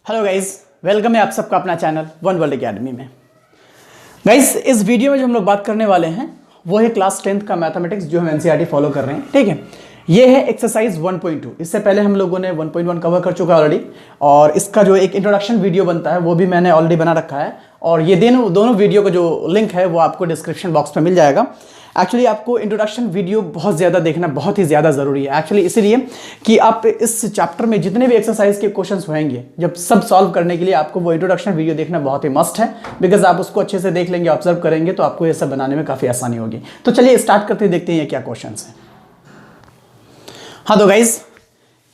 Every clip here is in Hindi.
हेलो गाइज, वेलकम है आप सबका अपना चैनल वन वर्ल्ड एकेडमी में। गाइज, इस वीडियो में जो हम लोग बात करने वाले हैं वो है क्लास 10th का मैथमेटिक्स जो हम एनसीईआरटी फॉलो कर रहे हैं। ठीक है, ये है एक्सरसाइज 1.2। इससे पहले हम लोगों ने 1.1 कवर कर चुका है ऑलरेडी, और इसका जो एक इंट्रोडक्शन वीडियो बनता है वो भी मैंने ऑलरेडी बना रखा है, और ये दोनों वीडियो का जो लिंक है वो आपको डिस्क्रिप्शन बॉक्स में मिल जाएगा। एक्चुअली आपको इंट्रोडक्शन वीडियो बहुत ज़्यादा देखना बहुत ही ज़्यादा ज़रूरी है, एक्चुअली इसीलिए कि आप इस चैप्टर में जितने भी एक्सरसाइज के क्वेश्चंस होंगे जब सब सॉल्व करने के लिए आपको वो इंट्रोडक्शन वीडियो देखना बहुत ही मस्ट है, बिकॉज आप उसको अच्छे से देख लेंगे, ऑब्जर्व करेंगे तो आपको ये सब बनाने में काफ़ी आसानी होगी। तो चलिए स्टार्ट करते देखते हैं ये क्या क्वेश्चन है। हाँ तो गाइज,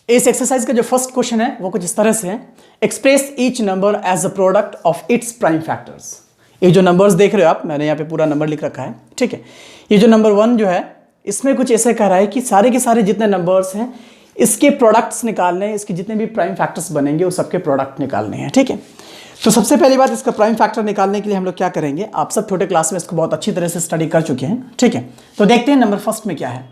इस एक्सरसाइज का जो फर्स्ट क्वेश्चन है वो कुछ इस तरह से है, express each number as a product of its prime factors. ये जो नंबर्स देख रहे हो आप, मैंने यहाँ पे पूरा नंबर लिख रखा है। ठीक है, ये जो नंबर 1 जो है इसमें कुछ ऐसे कह रहा है कि सारे के सारे जितने नंबर्स हैं इसके प्रोडक्ट्स निकालने हैं, इसके जितने भी प्राइम फैक्टर्स बनेंगे वो सबके प्रोडक्ट निकालने हैं। ठीक है, तो सबसे पहली बात, इसका प्राइम फैक्टर निकालने के लिए हम लोग क्या करेंगे, आप सब छोटे क्लास में इसको बहुत अच्छी तरह से स्टडी कर चुके हैं। ठीक है, तो देखते हैं नंबर फर्स्ट में क्या है,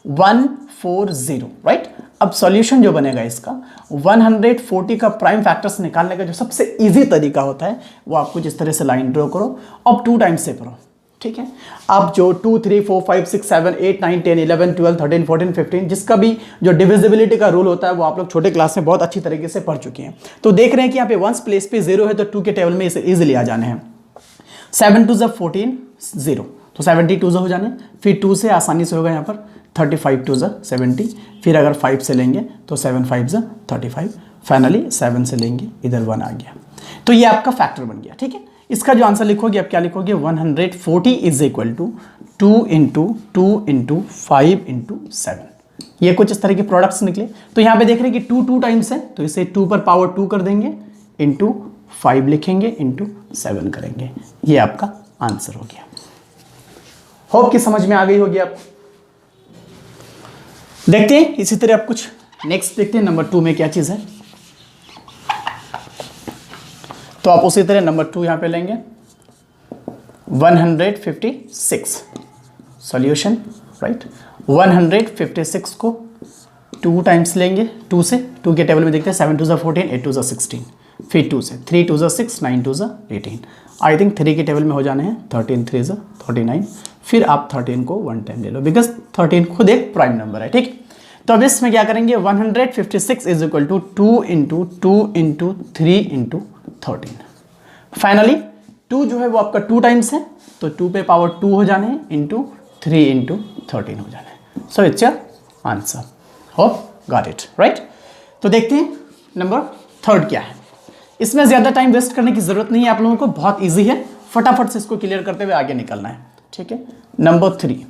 140, राइट। अब सॉल्यूशन जो बनेगा इसका 140 का प्राइम फैक्टर्स निकालने का जो सबसे इजी तरीका होता है वो आपको जिस तरह से लाइन ड्रॉ करो, अब 2 टाइम्स से करो। ठीक है, आप जो 2, 3, 4, 5, 6, 7, 8, 9, 10, 11, 12, 13, 14, 15 जिसका भी जो डिविजिबिलिटी का रूल होता है वो आप लोग छोटे क्लास में बहुत अच्छी तरीके से पढ़ चुके हैं। तो देख रहे हैं कि यहाँ पे 1 प्लेस पे 0 है तो 2 के टेबल में इसे इजीली आ जाने हैं। 7 2 14, 0 तो 72 हो जाने, फिर 2 से आसानी से होगा यहाँ पर 35 2 70, फिर अगर 5 से लेंगे तो 7 5 35, फाइनली 7 से लेंगे इधर 1 आ गया, तो ये आपका फैक्टर बन गया। ठीक है, इसका जो आंसर लिखोगे आप क्या लिखोगे, 140 is equal to 2 into 2 into 5 into 7। ये कुछ इस तरह के प्रोडक्ट्स निकले। तो यहाँ पे देख रहे हैं कि 2 टाइम्स है तो इसे 2 पर पावर 2 कर देंगे, इंटू 5 लिखेंगे, इंटू 7 करेंगे, ये आपका आंसर हो गया। होप कि समझ में आ गई होगी आपको। देखते हैं इसी तरह आप कुछ नेक्स्ट देखते हैं, नंबर 2 में क्या चीज़ है। तो आप उसी तरह नंबर 2 यहाँ पे लेंगे, 156 सॉल्यूशन, राइट। 156 को 2 टाइम्स लेंगे, 2 से 2 के टेबल में देखते हैं, 7 2 14, 8 2 16, फिर 2 से 3 2 6, 9 2 18, आई थिंक 3 के टेबल में हो जाने हैं, 13 3 39, फिर आप 13 को 1 टाइम ले लो बिकॉज 13 खुद एक प्राइम नंबर है। ठीक, तो अब इसमें क्या करेंगे, 156 is equal to 2 into 2 into 3 into 13। Finally 2 जो है वो आपका 2 टाइम्स है तो 2 पे पावर 2 हो जाने हैं, इंटू 3 इंटू 13 हो जाने हैं। So it's your answer. Hope got it, right. तो देखते हैं नंबर 3 क्या है। इसमें ज़्यादा टाइम वेस्ट करने की ज़रूरत नहीं है आप लोगों को, बहुत ईजी है, फटाफट से इसको क्लियर करते हुए आगे निकलना है। ठीक है, नंबर 3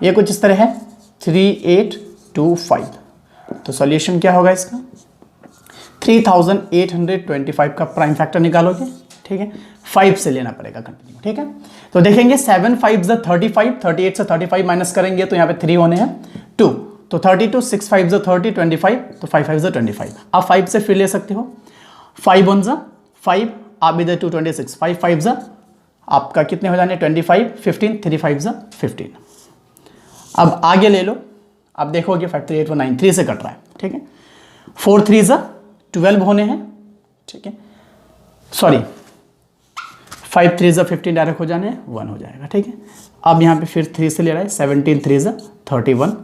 ये कुछ इस तरह है, 3825। तो सॉल्यूशन क्या होगा इसका, 3825 का प्राइम फैक्टर निकालोगे। ठीक है, 5 से लेना पड़ेगा कंटिन्यू। ठीक है, तो देखेंगे 7 5 35, 38 से 35 माइनस करेंगे तो यहाँ पे 3 होने हैं, 2 तो 32, 6 5 30, 25 तो 5 5 25। आप 5 से फिर ले सकते हो, 5 1 5, आप इधर 2 26, 5 5 आपका कितने हो जाने, 25 15, 3 5 15। अब आगे ले लो, आप देखोगे 5 3 8 1 9, 3 से कट रहा है। ठीक है, 4 3 12 होने हैं। ठीक है, सॉरी 5 3 15 डायरेक्ट हो जाने हैं, 1 हो जाएगा। ठीक है, अब यहाँ पे फिर 3 से ले रहा है, 17 3 31,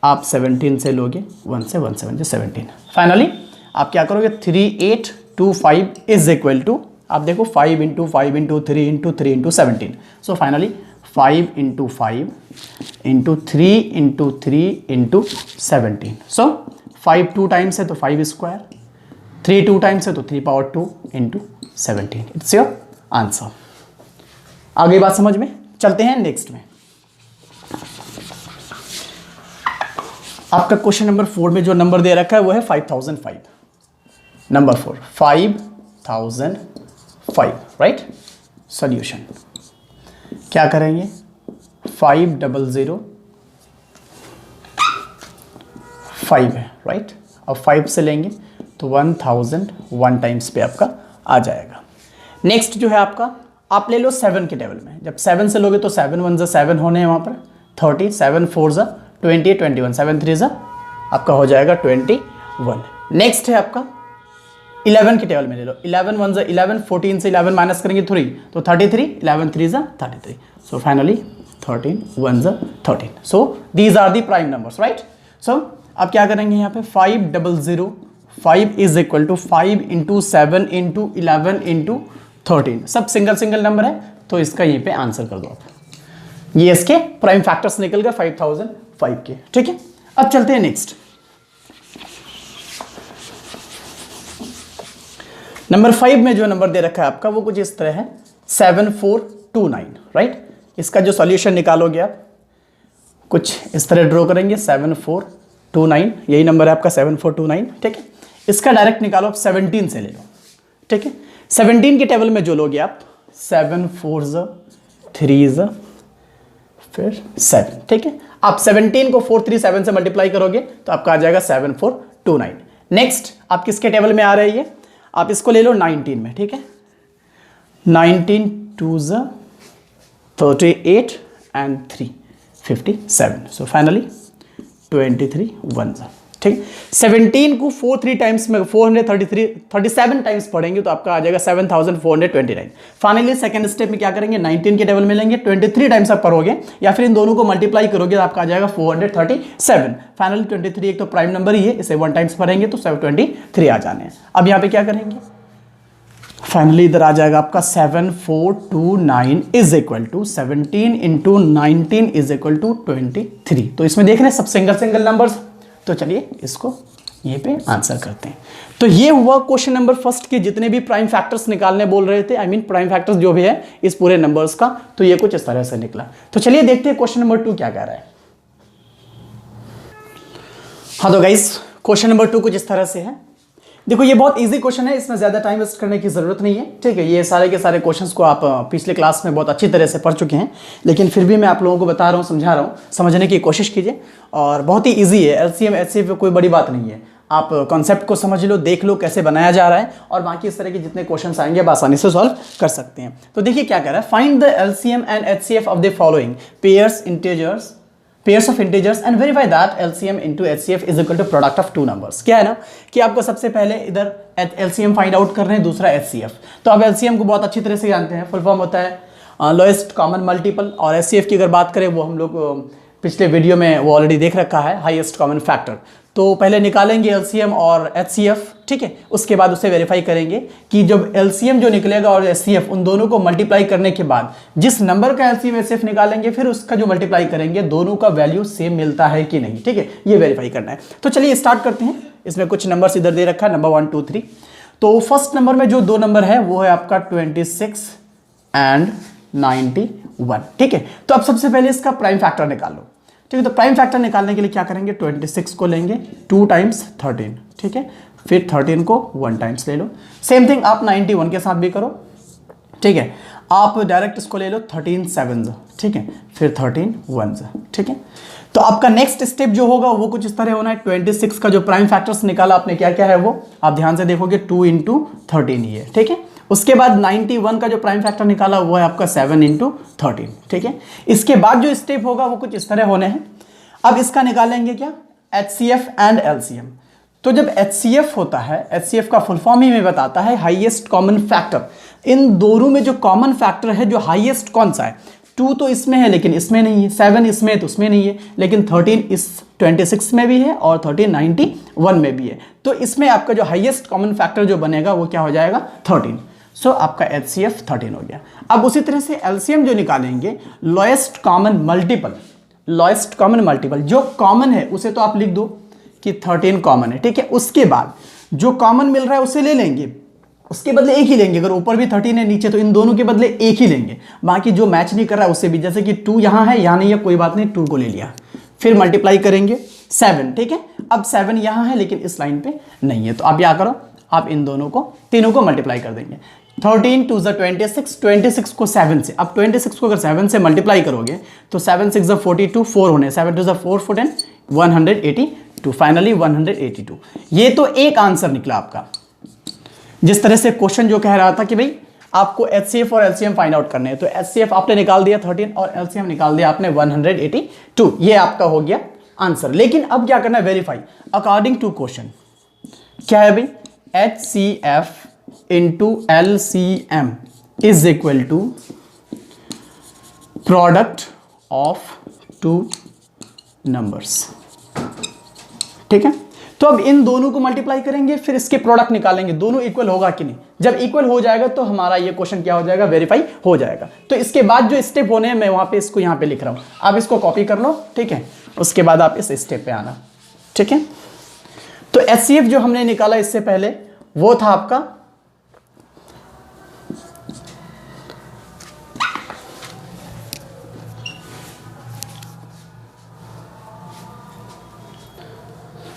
आप 17 से लोगे, 1 से 1 7 17। फाइनली आप क्या करोगे, 3825 इज इक्वल टू, आप देखो 5 into 5 into 3 into 3 into 17। So finally 5 into 5 into 3 into 3 into 17। सो 5 2 टाइम्स है तो 5 स्क्वायर, 3 2 टाइम्स है तो 3 power 2 into 17। It's your answer. आगे बात समझ में, चलते हैं नेक्स्ट में। आपका क्वेश्चन नंबर 4 में जो नंबर दे रखा है वो है 5005। Number 4 5005, right. सॉल्यूशन क्या करेंगे, 5 है, राइट। अब 5 से लेंगे तो 1000 1 टाइम्स पे आपका आ जाएगा। नेक्स्ट जो है आपका, आप ले लो 7 के टेबल में, जब 7 से लोगे तो 7 1 7 होने हैं वहाँ पर, 30, 7 4 20 21, 7 3 आपका हो जाएगा 21। नेक्स्ट है आपका 11 के टेबल में ले लो, 11 1 ज़ा 11, 14 से 11 माइनस करेंगे 3 तो 33, 11 3 ज़ा 33, सो फाइनली 13 1 ज़ा 13, so these are the prime numbers, right. So अब क्या करेंगे यहाँ पे 500, 5 is equal to 5 into 7 into 11 into 13, सब सिंगल सिंगल नंबर है, तो इसका यहीं पे आंसर कर दो आप। ये इसके प्राइम फैक्टर्स निकल गए 5005 के, ठीक है। अब चलते हैं नेक्स्ट, नंबर 5 में जो नंबर दे रखा है आपका वो कुछ इस तरह है 7429, राइट। इसका जो सॉल्यूशन निकालोगे आप कुछ इस तरह ड्रॉ करेंगे 7429, यही नंबर है आपका 7429, ठीक है। इसका डायरेक्ट निकालो आप 17 से ले लो, ठीक है। 17 के टेबल में जो लोगे आप 7 4 3 फिर 7, ठीक है। आप 17 को 437 से मल्टीप्लाई करोगे तो आपका आ जाएगा 7429। नेक्स्ट आप किसके टेबल में आ रहे हैं, आप इसको ले लो 19 में, ठीक है। 19 2 38 एंड 3 57, सो फाइनली 23 1, ठीक। 17 को 43 टाइम्स में 437 टाइम्स पढ़ेंगे तो आपका आ जाएगा 7429। फाइनली सेकंड स्टेप में क्या करेंगे, 19 के टेबल में लेंगे, 23 टाइम्स आप पढ़ोगे या फिर इन दोनों को मल्टीप्लाई करोगे तो आपका आ जाएगा 437। फाइनली 23 एक तो प्राइम नंबर ही है, इसे 1 टाइम्स पढ़ेंगे तो 723 आ जाने हैं। अब यहाँ पे क्या करेंगे, फाइनली इधर आ जाएगा आपका 7429 is equal to 17 into 19 is equal to 23। तो इसमें देख रहे हैं सब सिंगल सिंगल नंबर्स, तो चलिए इसको यहीं पे आंसर करते हैं। तो ये हुआ क्वेश्चन नंबर फर्स्ट के जितने भी प्राइम फैक्टर्स निकालने बोल रहे थे, आई मीन प्राइम फैक्टर्स जो भी है इस पूरे नंबर्स का, तो ये कुछ इस तरह से निकला। तो चलिए देखते हैं क्वेश्चन नंबर 2 क्या कह रहा है। हाँ तो गाइस क्वेश्चन नंबर 2 कुछ इस तरह से है। देखो ये बहुत इजी क्वेश्चन है, इसमें ज़्यादा टाइम वेस्ट करने की ज़रूरत नहीं है, ठीक है। ये सारे के सारे क्वेश्चंस को आप पिछले क्लास में बहुत अच्छी तरह से पढ़ चुके हैं, लेकिन फिर भी मैं आप लोगों को बता रहा हूँ, समझा रहा हूँ, समझने की कोशिश कीजिए। और बहुत ही इजी है, एलसीएम एचसीएफ कोई बड़ी बात नहीं है। आप कॉन्सेप्ट को समझ लो, देख लो कैसे बनाया जा रहा है, और बाकी इस तरह के जितने क्वेश्चंस आएंगे आप आसानी से सॉल्व कर सकते हैं। तो देखिए क्या कह रहा है, find the LCM and HCF of the following pairs of integers and verify that LCM into HCF is equal to product of 2 numbers. क्या है ना कि आपको सबसे पहले इधर एलसीएम फाइंड आउट कर रहे हैं, दूसरा एचसीएफ। तो आप एलसीएम को बहुत अच्छी तरह से जानते हैं, फुल फॉर्म होता है लोएस्ट कॉमन मल्टीपल, और एचसीएफ की अगर बात करें वो हम लोग पिछले वीडियो में वो ऑलरेडी देख रखा है, हाईएस्ट कॉमन फैक्टर। तो पहले निकालेंगे एलसीएम और एचसीएफ, ठीक है। उसके बाद उसे वेरीफाई करेंगे कि जब एलसीएम जो निकलेगा और एचसीएफ उन दोनों को मल्टीप्लाई करने के बाद जिस नंबर का एलसीएम एचसीएफ निकालेंगे फिर उसका जो मल्टीप्लाई करेंगे दोनों का वैल्यू सेम मिलता है कि नहीं, ठीक है। ये वेरीफाई करना है। तो चलिए स्टार्ट करते हैं। इसमें कुछ नंबर्स इधर दे रखा है, नंबर 1 2 3। तो फर्स्ट नंबर में जो 2 नंबर है वो है आपका 26 एंड 91, ठीक है। तो अब सबसे पहले इसका प्राइम फैक्टर निकाल लो, ठीक है। तो प्राइम फैक्टर निकालने के लिए क्या करेंगे, 26 को लेंगे 2 टाइम्स 13, ठीक है। फिर 13 को 1 टाइम्स ले लो। सेम थिंग आप 91 के साथ भी करो, ठीक है। आप डायरेक्ट इसको ले लो 13 7, ठीक है। फिर 13 1, ठीक है। तो आपका नेक्स्ट स्टेप जो होगा वो कुछ इस तरह होना है। 26 का जो प्राइम फैक्टर्स निकाला आपने, क्या क्या है वो आप ध्यान से देखोगे, 2 इंटू 13 ही है, ठीक है। उसके बाद 91 का जो प्राइम फैक्टर निकाला वो है आपका 7 इंटू 13, ठीक है। इसके बाद जो स्टेप होगा वो कुछ इस तरह होने हैं। अब इसका निकालेंगे क्या, एचसीएफ एंड एलसीएम। तो जब एचसीएफ होता है, एचसीएफ का फुल फॉर्म ही में बताता है हाईएस्ट कॉमन फैक्टर। इन दोनों में जो कॉमन फैक्टर है, जो हाईएस्ट कौन सा है, 2 तो इसमें है लेकिन इसमें नहीं है, 7 इसमें तो उसमें नहीं है, लेकिन 13 इस 26 में भी है और 13 91 में भी है। तो इसमें आपका जो हाईएस्ट कॉमन फैक्टर जो बनेगा वो क्या हो जाएगा, 13। सो आपका एचसीएफ 13 हो गया। अब उसी तरह से एलसीएम जो निकालेंगे, लोएस्ट कॉमन मल्टीपल जो कॉमन है उसे तो आप लिख दो कि 13 कॉमन है, ठीक है। उसके बाद जो कॉमन मिल रहा है उसे ले लेंगे, उसके बदले एक ही लेंगे। अगर ऊपर भी 13 है नीचे, तो इन दोनों के बदले एक ही लेंगे। बाकी जो मैच नहीं कर रहा है उससे भी, जैसे कि 2 यहाँ है यहाँ नहीं है, कोई बात नहीं, 2 को ले लिया। फिर मल्टीप्लाई करेंगे 7, ठीक है। अब 7 यहाँ है लेकिन इस लाइन पे नहीं है, तो आप क्या करो, आप इन दोनों को तीनों को मल्टीप्लाई कर देंगे। 13 2 26, 26 को 7 से, अब 26 को अगर 7 से मल्टीप्लाई करोगे तो 7 6 42, 4 होने, 7 2 4 14 182, फाइनली 182। ये तो एक आंसर निकला आपका। जिस तरह से क्वेश्चन जो कह रहा था कि भाई आपको एचसीएफ और एलसीएम फाइंड आउट करने हैं, तो एचसीएफ आपने निकाल दिया 13 और एलसीएम निकाल दिया आपने 182, ये आपका हो गया आंसर। लेकिन अब क्या करना है, वेरीफाई अकॉर्डिंग टू क्वेश्चन। क्या है भाई, H C F into L C M is equal to product of two numbers. ठीक है, तो अब इन दोनों को मल्टीप्लाई करेंगे, फिर इसके प्रोडक्ट निकालेंगे, दोनों इक्वल होगा कि नहीं। जब इक्वल हो जाएगा तो हमारा ये क्वेश्चन क्या हो जाएगा, वेरीफाई हो जाएगा। तो इसके बाद जो स्टेप होने हैं मैं वहां पे इसको यहां पे लिख रहा हूं, आप इसको कॉपी कर लो। ठीक है, उसके बाद आप इस स्टेप पे आना। ठीक है, तो एचसीएफ जो हमने निकाला इससे पहले वो था आपका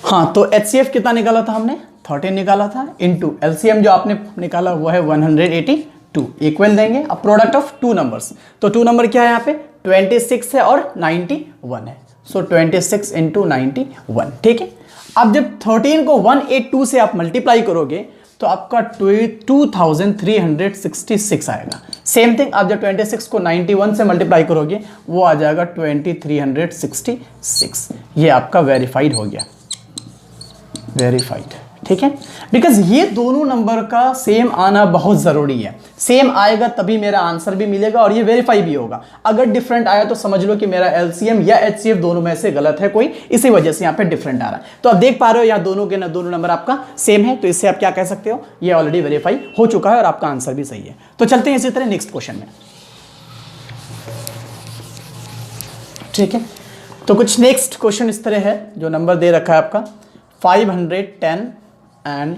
हाँ, तो एचसीएफ कितना निकाला था हमने, 13 निकाला था, इनटू एलसीएम जो आपने निकाला वो है 182 इक्वल देंगे। अब प्रोडक्ट ऑफ टू नंबर्स, तो टू नंबर क्या है यहाँ पे 26 है और 91 है, सो 26 इंटू 91। ठीक है, अब जब 13 को 182 से आप मल्टीप्लाई करोगे तो आपका 2366 आएगा। सेम थिंग आप जब 26 को 91 से मल्टीप्लाई करोगे वो आ जाएगा 2366। ये आपका वेरीफाइड हो गया, वेरीफाइड। ठीक है, बिकॉज ये दोनों नंबर का सेम आना बहुत जरूरी है। सेम आएगा तभी मेरा आंसर भी मिलेगा और ये वेरीफाई भी होगा। अगर डिफरेंट आया तो समझ लो कि मेरा एलसीएम या एचसीएफ दोनों में से गलत है कोई, इसी वजह से यहाँ पे डिफरेंट आ रहा है। तो आप देख पा रहे हो यहाँ दोनों के दोनों नंबर आपका सेम है, तो इससे आप क्या कह सकते हो, ये ऑलरेडी वेरीफाई हो चुका है और आपका आंसर भी सही है। तो चलते हैं इसी तरह नेक्स्ट क्वेश्चन में। ठीक है, तो कुछ नेक्स्ट क्वेश्चन इस तरह है, जो नंबर दे रखा है आपका 510 एंड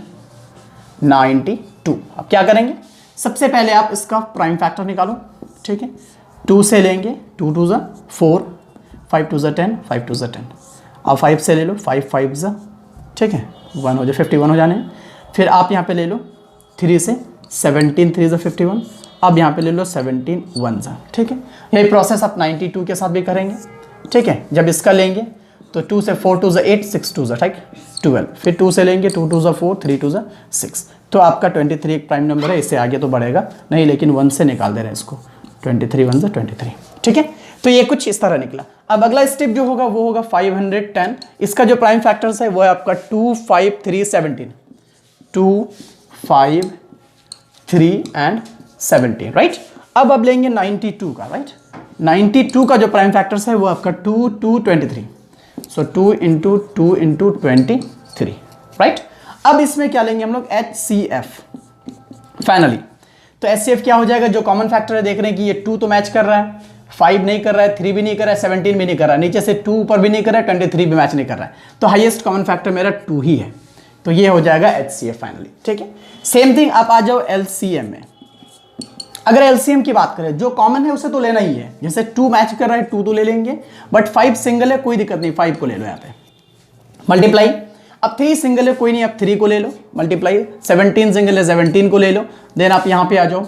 92। अब क्या करेंगे, सबसे पहले आप इसका प्राइम फैक्टर निकालो। ठीक है, 2 से लेंगे, 2 2 ज़ा 4, 5 2 ज़ा 10, 5 2 ज़ा 10। अब 5 से ले लो, 5 5 ज़ा, ठीक है 1 हो जाए, 51 हो जाने हैं। फिर आप यहाँ पे ले लो 3 से, 17 3 ज़ा 51। अब यहाँ पे ले लो 17 1 ज़ा। ठीक है, यही प्रोसेस आप 92 के साथ भी करेंगे। ठीक है, जब इसका लेंगे तो 2 से 4 2 ज़ा 8, 6 2 ज़ा, ठीक 12। फिर 2 से लेंगे, 2 2 ज़ा 4, 3 2 ज़ा 6। तो आपका 23 एक प्राइम नंबर है, इससे आगे तो बढ़ेगा नहीं, लेकिन 1 से निकाल दे रहे हैं इसको, 23 1 ज़ा 23। ठीक है, तो ये कुछ इस तरह निकला। अब अगला स्टेप जो होगा वो होगा 510। इसका जो प्राइम फैक्टर्स है वो है आपका 2 5 3 17, 2 5 3 एंड 17, राइट। अब लेंगे 92 का, राइट। 92 का जो प्राइम फैक्टर्स है वो आपका 2 2 23, सो 2 इंटू 2 इंटू 23, राइट। अब इसमें क्या लेंगे हम लोग, HCF फाइनली। तो HCF क्या हो जाएगा, जो कॉमन फैक्टर है देख रहे हैं कि ये 2 तो मैच कर रहा है, 5 नहीं कर रहा है, 3 भी नहीं कर रहा है, 17 भी नहीं कर रहा है, नीचे से 2 ऊपर भी नहीं कर रहा है, 23 भी मैच नहीं कर रहा है। तो हाईएस्ट कॉमन फैक्टर मेरा 2 ही है, तो ये हो जाएगा HCF फाइनली। ठीक है, सेम थिंग आप आ जाओ LCM में। अगर एलसीएम की बात करें, जो कॉमन है उसे तो लेना ही है। जैसे 2 मैच कर रहा है, 2 तो ले लेंगे, बट 5 सिंगल है, कोई दिक्कत नहीं, 5 को ले लो यहाँ पे मल्टीप्लाई। अब 3 सिंगल है, कोई नहीं, अब 3 को ले लो मल्टीप्लाई। 17 सिंगल है, 17 को ले लो। देन आप यहाँ पे आ जाओ,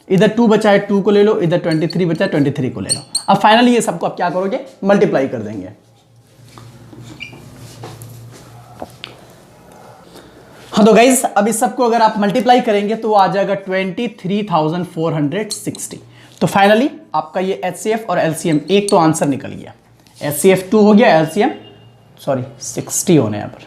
इधर 2 बचा है, 2 को ले लो, इधर 23 बचा है, 23 को ले लो। अब फाइनली ये सबको आप क्या करोगे, मल्टीप्लाई कर देंगे। हाँ तो गाइज, अब इस सबको अगर आप मल्टीप्लाई करेंगे तो आ जाएगा 23,460। तो फाइनली आपका ये HCF और LCM एक तो आंसर निकल गया। HCF 2 हो गया, LCM 60 होने यहाँ पर,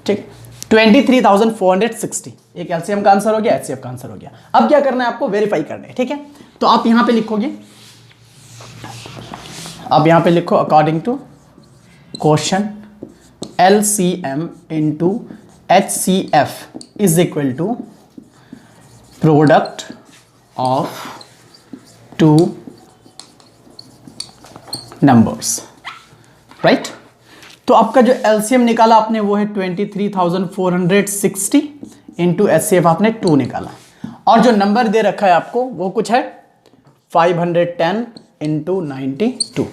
ठीक। 23,460 एक LCM का आंसर हो गया, HCF का आंसर हो गया। अब क्या करना है आपको, वेरीफाई करना है, ठीक है। तो आप यहां पे लिखोगे, आप यहां पे लिखो according to question LCM into HCF is equal to product of 2 numbers, right. तो आपका जो LCM निकाला आपने वो है 23,460 इंटू HCF आपने 2 निकाला, और जो नंबर दे रखा है आपको वो कुछ है 510 इंटू 92,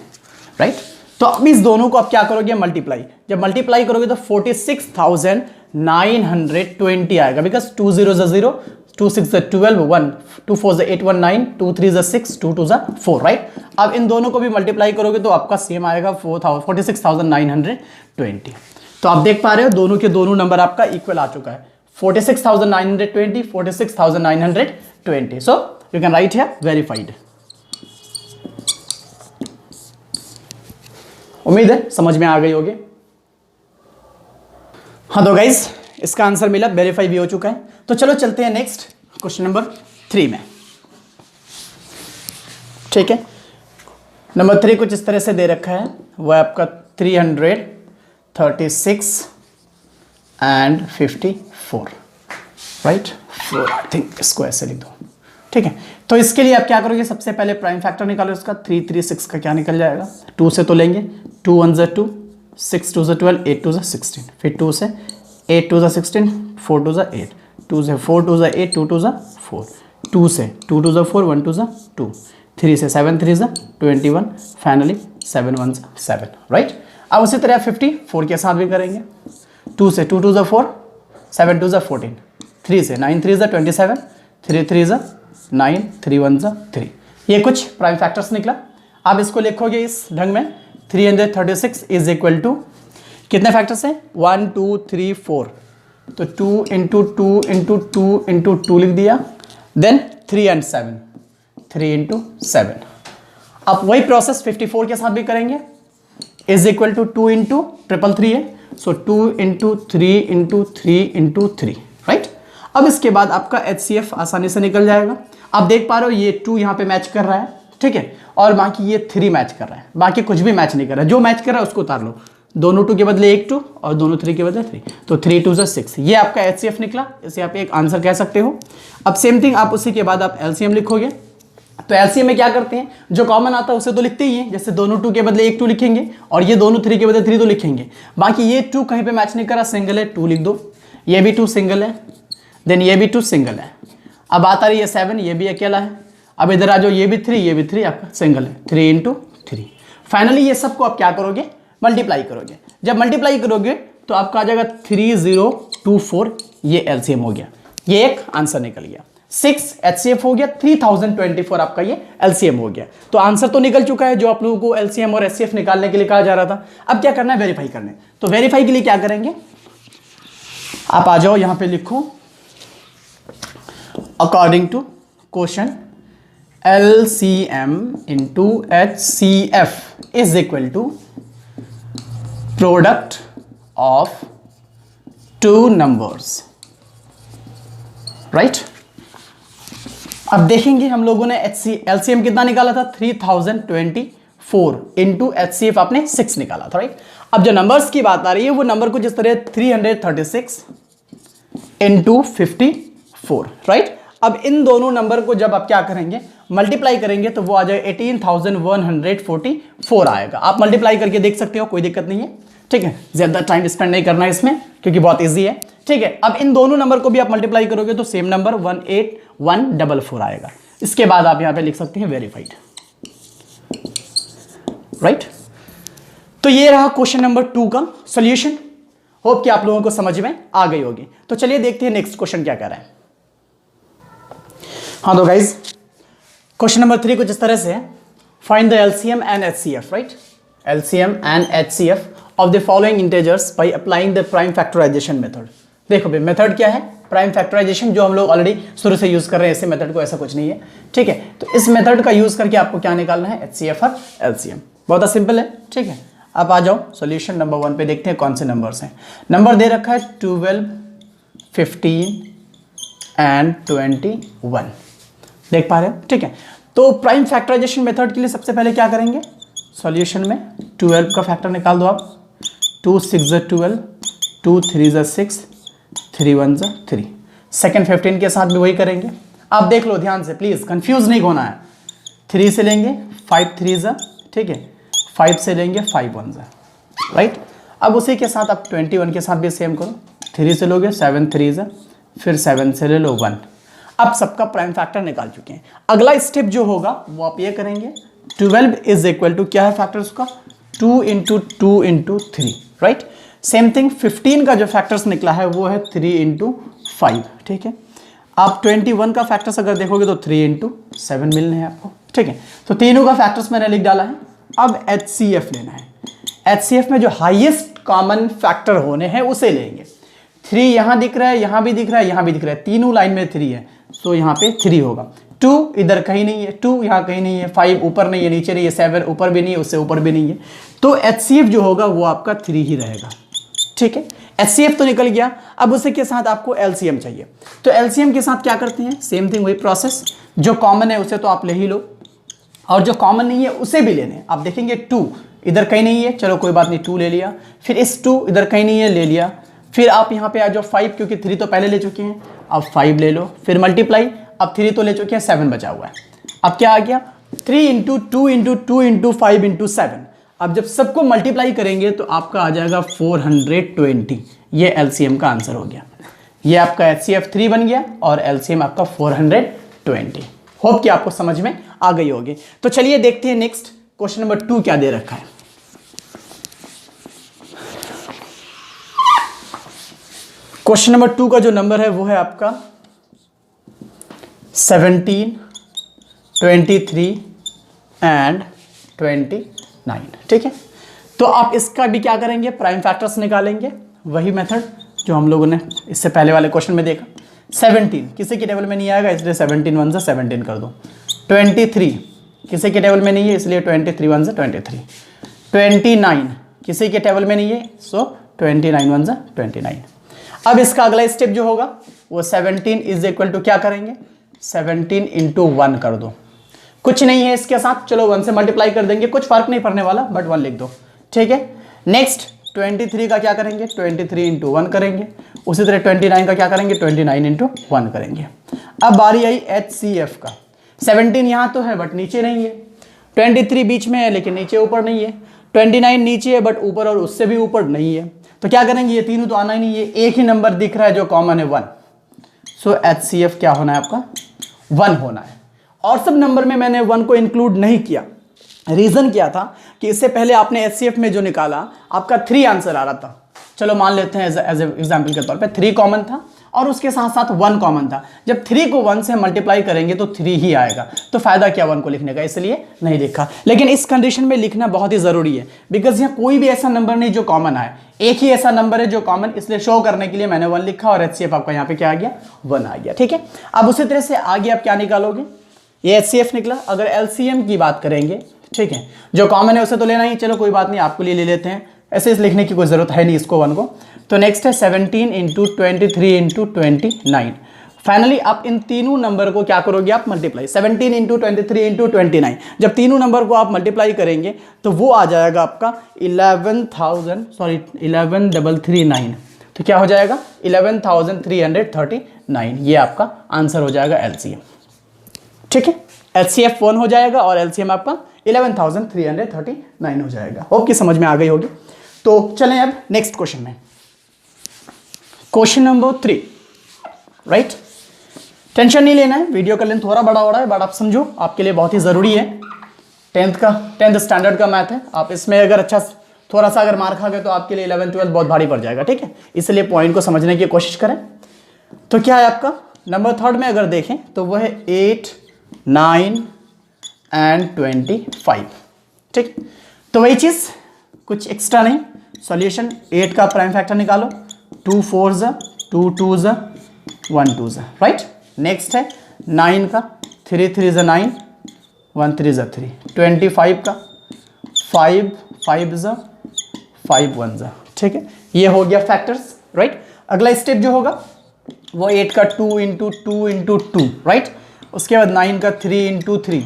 राइट। तो अब इस दोनों को आप क्या करोगे, मल्टीप्लाई। जब मल्टीप्लाई करोगे तो 46,920 आएगा, बिकॉज 2 0 0, 2 6 12, 1 2 4 8 1 9, 2 3 6, 2 2 4, राइट। अब इन दोनों को भी मल्टीप्लाई करोगे तो आपका सेम आएगा 46,920। तो आप देख पा रहे हो दोनों के दोनों नंबर आपका इक्वल आ चुका है, 46,920, 46,920। So you can write here verified. उम्मीद है समझ में आ गई होगी। हाँ तो गाइज, इसका आंसर मिला, वेरीफाई भी हो चुका है। तो चलो चलते हैं नेक्स्ट क्वेश्चन नंबर 3 में। ठीक है, नंबर 3 कुछ इस तरह से दे रखा है, वह आपका 336 एंड 54, राइट 4, आई थिंक इसको ऐसे लिख दो। ठीक है, तो इसके लिए आप क्या करोगे, सबसे पहले प्राइम फैक्टर निकालो इसका। 336 का क्या निकल जाएगा, 2 से तो लेंगे, 2 1 ज़ा 2, 6 2 ज़ा 12, 8 2 ज़ा 16, फिर 2 से 8 2 ज़ा 16, 4 2 ज़ा 8, 2 से 4 2 ज़ा 8, 2 2 ज़ा 4, 2 से 2 2 ज़ा 4, 1 2 ज़ा 2, 3 से 7 3 ज़ा 21, फाइनली 7 1 ज़ा 7, राइट। अब उसी तरह 54 के साथ भी करेंगे, 2 से 2 2 ज़ा 4, 7 2 ज़ा 14, 3 से 9 3 ज़ा 27, 3 3 ज़ा 9, 3 1 ज़ा 3। ये कुछ प्राइम फैक्टर्स निकला। आप इसको लिखोगे इस ढंग में, 336 इज इक्वल टू कितने फैक्टर्स हैं, 1 2 3 4, तो 2 इंटू 2 इंटू 2 इंटू 2 लिख दिया, देन 3 एंड 7, 3 इंटू 7। अब वही प्रोसेस 54 के साथ भी करेंगे, इज इक्वल टू 2 इंटू 333 है, सो 2 इंटू 3 इंटू 3 इंटू 3, राइट। अब इसके बाद आपका HCF आसानी से निकल जाएगा। आप देख पा रहे हो ये 2 यहाँ पे मैच कर रहा है, ठीक है, और बाकी ये 3 मैच कर रहा है, बाकी कुछ भी मैच नहीं कर रहा है। जो मैच कर रहा है उसको उतार लो, दोनों 2 के बदले एक 2 और दोनों 3 के बदले 3, तो 3 2 6, ये आपका HCF निकला। इसे आप एक आंसर कह सकते हो। अब सेम थिंग आप उसी के बाद आप LCM लिखोगे, तो LCM में क्या करते हैं, जो कॉमन आता है उसे तो लिखते ही हैं, जैसे दोनों 2 के बदले एक 2 लिखेंगे और ये दोनों 3 के बदले 3 तो लिखेंगे, बाकी ये 2 कहीं पे मैच नहीं कर रहा, सिंगल है, 2 लिख दो, ये भी 2 सिंगल है, देन ये भी 2 सिंगल है। अब आता रही है 7, ये भी अकेला है। अब इधर आ जाओ, ये भी 3, ये भी 3 आपका सिंगल है, 3 इंटू 3। फाइनली ये सबको आप क्या करोगे, मल्टीप्लाई करोगे। जब मल्टीप्लाई करोगे तो आपका आ जाएगा 3024, ये LCM हो गया, ये एक आंसर निकल गया। 6 HCF हो गया, 3024 आपका ये LCM हो गया। तो आंसर तो निकल चुका है जो आप लोगों को LCM और HCF निकालने के लिए कहा जा रहा था। अब क्या करना है, वेरीफाई करना है। तो वेरीफाई के लिए क्या करेंगे, आप आ जाओ यहां पे लिखो, according to question LCM into HCF is equal to product of 2 numbers, right. अब देखेंगे हम लोगों ने LCM कितना निकाला था, 3024 इंटू HCF आपने 6 निकाला था, राइट। अब जो नंबर्स की बात आ रही है वो नंबर कुछ इस तरह 336 इंटू 54, राइट। अब इन दोनों नंबर को जब आप क्या करेंगे, मल्टीप्लाई करेंगे तो वो आ जाए 18,144 आएगा। आप मल्टीप्लाई करके देख सकते हो, कोई दिक्कत नहीं है, ठीक है। ज्यादा टाइम स्पेंड नहीं करना है इसमें क्योंकि बहुत इजी है, ठीक है। अब इन दोनों नंबर को भी आप मल्टीप्लाई करोगे तो सेम नंबर 18144 आएगा। इसके बाद आप यहां पे लिख सकते हैं वेरीफाइड, राइट। तो ये रहा क्वेश्चन नंबर 2 का सॉल्यूशन। होप कि आप लोगों को समझ में आ गई होगी। तो चलिए देखते हैं नेक्स्ट क्वेश्चन क्या कह रहा है। हाँ तो गाइज क्वेश्चन नंबर 3 कुछ इस तरह से है, find the LCM and HCF, right. LCM and HCF of the following integers by applying the prime factorization method. देखो भाई मेथड क्या है, प्राइम फैक्टराइजेशन, जो हम लोग ऑलरेडी शुरू से यूज कर रहे हैं ऐसे मेथड को, ऐसा कुछ नहीं है, ठीक है। तो इस मेथड का यूज करके आपको क्या निकालना है, HCF और LCM। बहुत सिंपल है, ठीक है। आप आ जाओ सॉल्यूशन नंबर 1 पे, देखते हैं कौन से नंबर्स हैं। नंबर दे रखा है 12, 15 एंड 21, देख पा रहे हो, ठीक है। तो प्राइम फैक्टराइजेशन मेथड के लिए सबसे पहले क्या करेंगे, सॉल्यूशन में 12 का फैक्टर निकाल दो आप, 2 6 ज़ा 12, 2 3 ज़ा 6, 3 1 ज़ा 3। सेकेंड 15 के साथ भी वही करेंगे। आप देख लो ध्यान से, प्लीज कंफ्यूज नहीं होना है। 3 से लेंगे 5 3 ज़ा, ठीक है, 5 से लेंगे 5 1 ज़ा, राइट। अब उसी के साथ आप 21 के साथ भी सेम करो, 3 से लोगे 7 3 ज़ा, फिर 7 से ले लो 1। अब सबका प्राइम फैक्टर निकाल चुके हैं। अगला स्टेप जो होगा वो आप ये करेंगे, 12 इज इक्वल टू क्या है फैक्टर उसका, 2 into 2 into 3, right. Same thing 15 का जो फैक्टर्स निकला है वो है 3 इंटू 5, ठीक है। आप 21 का फैक्टर्स अगर देखोगे तो 3 इंटू 7 मिलने हैं आपको, ठीक है। तो तीनों का फैक्टर्स मैंने लिख डाला है। अब HCF लेना है। HCF में जो हाईएस्ट कॉमन फैक्टर होने हैं उसे लेंगे। 3 यहाँ दिख रहा है, यहाँ भी दिख रहा है, यहाँ भी दिख रहा है, तीनों लाइन में 3 है, तो यहाँ पे 3 होगा। 2 इधर कहीं नहीं है, 2 यहाँ कहीं नहीं है, 5 ऊपर नहीं है, नीचे नहीं है, 7 ऊपर भी नहीं है, उससे ऊपर भी नहीं है, तो HCF जो होगा वो आपका 3 ही रहेगा, ठीक है। HCF तो निकल गया, अब उसी के साथ आपको LCM चाहिए। तो LCM के साथ क्या करते हैं, सेम थिंग वही प्रोसेस, जो कॉमन है उसे तो आप ले ही लो और जो कॉमन नहीं है उसे भी लेने। आप देखेंगे 2 इधर कहीं नहीं है, चलो कोई बात नहीं 2 ले लिया, फिर इस 2 इधर कहीं नहीं है ले लिया, फिर आप यहाँ पे आ जाओ 5 क्योंकि 3 तो पहले ले चुके हैं, अब 5 ले लो, फिर मल्टीप्लाई, अब 3 तो ले चुके हैं 7 बचा हुआ है, अब क्या आ गया 3 इंटू 2 इंटू 2 इंटू 5 इंटू 7। अब जब सबको मल्टीप्लाई करेंगे तो आपका आ जाएगा 420, ये LCM का आंसर हो गया। ये आपका HCF 3 बन गया और LCM आपका 420। होप कि आपको समझ में आ गई होगी। तो चलिए देखते हैं नेक्स्ट क्वेश्चन नंबर 2 क्या दे रखा है। क्वेश्चन नंबर 2 का जो नंबर है वो है आपका 17, 23 एंड 29, ठीक है। तो आप इसका भी क्या करेंगे, प्राइम फैक्टर्स निकालेंगे, वही मेथड जो हम लोगों ने इससे पहले वाले क्वेश्चन में देखा। 17 किसी के टेबल में नहीं आएगा इसलिए 17 1 से 17 कर दो। 23 किसी के टेबल में नहीं है इसलिए 23 1 से 23। 29 किसी के टेबल में नहीं है सो 29 1 से 29। अब इसका अगला स्टेप जो होगा वो 17 इज इक्वल टू क्या करेंगे, 17 इंटू 1 कर दो। कुछ नहीं है इसके साथ, चलो 1 से मल्टीप्लाई कर देंगे, कुछ फर्क नहीं पड़ने वाला बट 1 लिख दो, ठीक है। नेक्स्ट 23 का क्या करेंगे, 23 इंटू 1 करेंगे। उसी तरह 29 का क्या करेंगे, 29 इंटू 1 करेंगे। अब बारी आई HCF का। 17 यहाँ तो है बट नीचे नहीं है, 23 बीच में है लेकिन नीचे ऊपर नहीं है, 29 नीचे है बट ऊपर और उससे भी ऊपर नहीं है। तो क्या करेंगे, ये तीनों तो आना ही नहीं है, एक ही नंबर दिख रहा है जो कॉमन है 1। सो HCF क्या होना है आपका, 1 होना है। और सब नंबर में मैंने 1 को इंक्लूड नहीं किया, रीजन क्या था कि इससे पहले आपने HCF में जो निकाला आपका 3 आंसर आ रहा था। चलो मान लेते हैं एज एग्जाम्पल के तौर पे 3 कॉमन था और उसके साथ साथ 1 कॉमन था। जब 3 को 1 से मल्टीप्लाई करेंगे तो 3 ही आएगा, तो फायदा क्या 1 को लिखने का, इसलिए नहीं लिखा। लेकिन इस कंडीशन में लिखना बहुत ही जरूरी है बिकॉज यहाँ कोई भी ऐसा नंबर नहीं जो कॉमन आए, एक ही ऐसा नंबर है जो कॉमन, इसलिए शो करने के लिए मैंने 1 लिखा और HCF आपका यहाँ पे क्या आ गया, 1 आ गया, ठीक है। अब उसी तरह से आगे आप क्या निकालोगे, ये HCF निकला। अगर LCM की बात करेंगे, ठीक है, जो कॉमन है उसे तो लेना ही, चलो कोई बात नहीं आपके लिए ले लेते हैं, ऐसे लिखने की कोई जरूरत है नहीं इसको 1 को। तो नेक्स्ट है 17 इंटू 23 इंटू 29। फाइनली आप इन तीनों नंबर को क्या करोगे, आप मल्टीप्लाई, 17 इंटू 23 इंटू 29। जब तीनों नंबर को आप मल्टीप्लाई करेंगे तो वो आ जाएगा आपका 11,339। तो क्या हो जाएगा 11,339, ये आपका आंसर हो जाएगा LCM, ठीक है। HCF 1 हो जाएगा और LCM आपका 11,339 हो जाएगा। होप कि समझ में आ गई होगी। तो चलें अब नेक्स्ट क्वेश्चन में, क्वेश्चन नंबर 3, राइट। टेंशन नहीं लेना है, वीडियो का लेंथ थोड़ा बड़ा हो रहा है बट आप समझो आपके लिए बहुत ही ज़रूरी है। 10th स्टैंडर्ड का मैथ है, आप इसमें अगर अच्छा थोड़ा सा अगर मार खा गए तो आपके लिए 11th 12th बहुत भारी पड़ जाएगा, ठीक है। इसलिए पॉइंट को समझने की कोशिश करें। तो क्या है आपका नंबर 3 में अगर देखें तो वह है 8, 9 एंड 25, ठीक। तो वही चीज़, कुछ एक्स्ट्रा नहीं, सॉल्यूशन 8 का प्राइम फैक्टर निकालो, 2 4 ज़ा, 2 2 ज़ा, 1 2 ज़ा, राइट। नेक्स्ट है 9 का, 3 3 ज़ा 9, 1 3 ज़ा 3। 25 का 5 5 ज़ा, 5 1 ज़ा, ठीक है। ये हो गया फैक्टर्स, राइट। अगला स्टेप जो होगा वो 8 का 2 इंटू 2 इंटू 2, राइट। उसके बाद 9 का 3 इंटू 3,